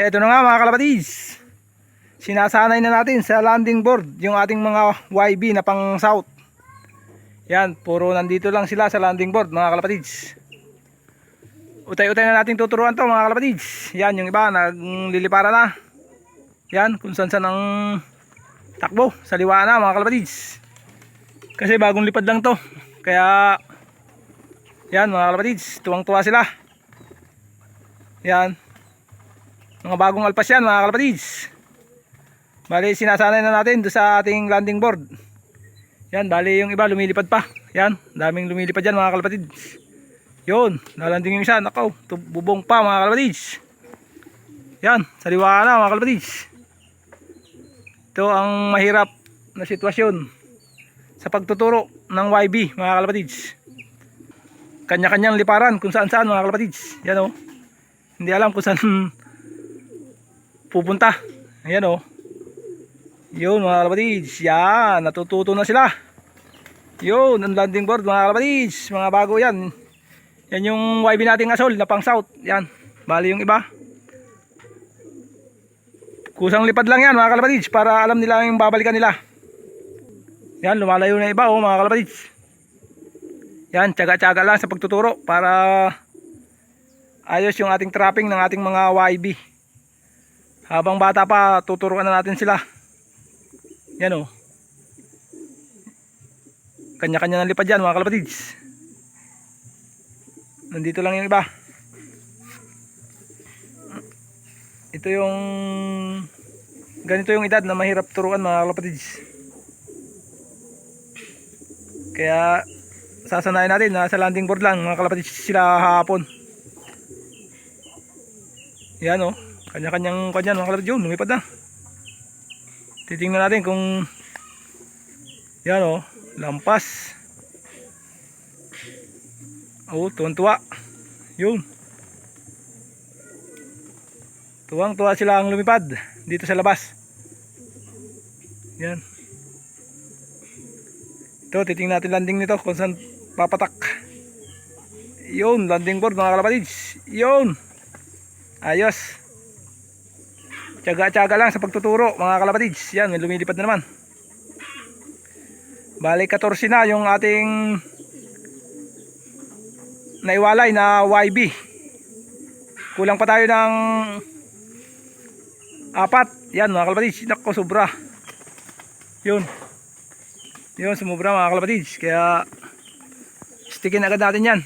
Ito na nga mga kalapatids. Sinasanay na natin sa landing board yung ating mga YB na pang south. Yan, puro nandito lang sila sa landing board mga kalapatids. Utay-utay na natin tuturuan to mga kalapatids. Yan, yung iba naglilipara na. Yan, kung saan saan ang takbo. Sa liwa na mga kalapatids. Kasi bagong lipad lang to. Kaya yan mga kalapatids, tuwang-tuwa sila. Yan, mga bagong alpas yan mga kalapatids. Bali sinasanay na natin doon sa ating landing board. Yan, bali yung iba lumilipad pa. Yan, daming lumilipad yan mga kalapatids. Yun, nalanding yung isa. Nakaw, bubong pa mga kalapatids. Yan, saliwa na mga kalapatids. Ito ang mahirap na sitwasyon sa pagtuturo ng YB mga kalapatids. Kanya-kanyang liparan kung saan-saan mga kalapatids. Yan o, hindi alam kung saan pupunta. Ayan o. Yun mga kalapatids. Yan, natututo na sila. Yun, ang landing board mga kalapatids. Mga bago yan. Yan yung YB nating asol na pang south. Yan, bali yung iba kusang lipad lang yan mga kalapatids, para alam nila yung babalikan nila. Yan, lumalayo na iba mga kalapatids. Yan, tsaga-tsaga lang sa pagtuturo para ayos yung ating trapping ng ating mga YB. Habang bata pa, tuturuan na natin sila. Yan o. Kanya-kanya ng lipad yan mga kalapatids. Nandito lang yung iba. Ito yung ganito yung edad na mahirap turuan mga kalapatids. Kaya sasanayin natin na sa landing board lang mga kalapatids sila hapon. Yan o. Kanya-kanyang kanyan mga kalapatids. Yun, lumipad na. Titingnan natin kung yan o, lampas. O, tuwan-tuwa. Yun, tuwang-tuwa sila ang lumipad dito sa labas. Yan. Ito, titingnan natin landing nito kung saan papatak. Yun, landing board mga kalapatids. Yun, ayos. Tsaga-tsaga lang sa pagtuturo mga kalapatids. Yan, may lumilipad na naman. Bali 14 na yung ating naiwalay na YB. Kulang pa tayo ng 4. Yan mga kalapatids. Nako, sobra. Yun, yun, sumubra mga kalapatids. Kaya stickin agad natin yan.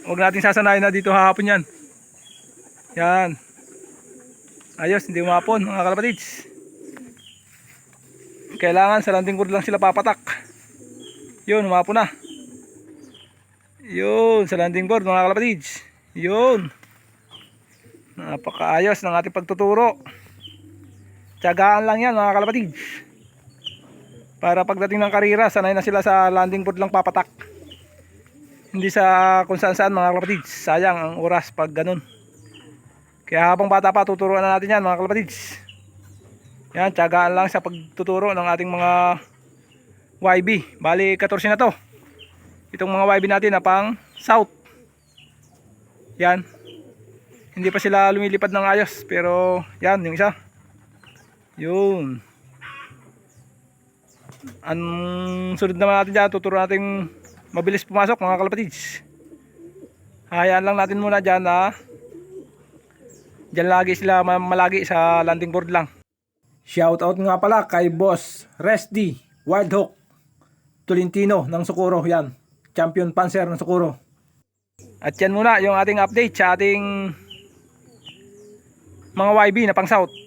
Huwag natin sasanayin na dito hahapon yan. Yan, ayos, hindi umapon mga kalapatids. Kailangan sa landing board lang sila papatak. Yun, umapon na. Yun, sa landing board mga kalapatids. Yun, napakaayos ng ating pagtuturo. Tiyagaan lang yan mga kalapatids, para pagdating ng karira sanay na sila sa landing board lang papatak. Hindi sa kung saan saan mga kalapatids. Sayang ang oras pag ganun. Kaya habang bata pa, tuturuan na natin yan mga kalapatids. Yan, tiyagaan lang sa pagtuturo ng ating mga YB. Bali 14 na to itong mga YB natin na pang south. Yan, hindi pa sila lumilipad ng ayos, pero yan yung isa. Yun, ang sunod naman natin dyan, tuturo natin mabilis pumasok mga kalapatids. Hayaan lang natin muna dyan na dyan lagi sila malagi sa landing board lang. Shoutout nga pala kay Boss Resdy Wildhawk Tolentino ng Socorro. Yan, champion panzer ng Socorro. At yan muna yung ating update sa ating mga YB na pang south.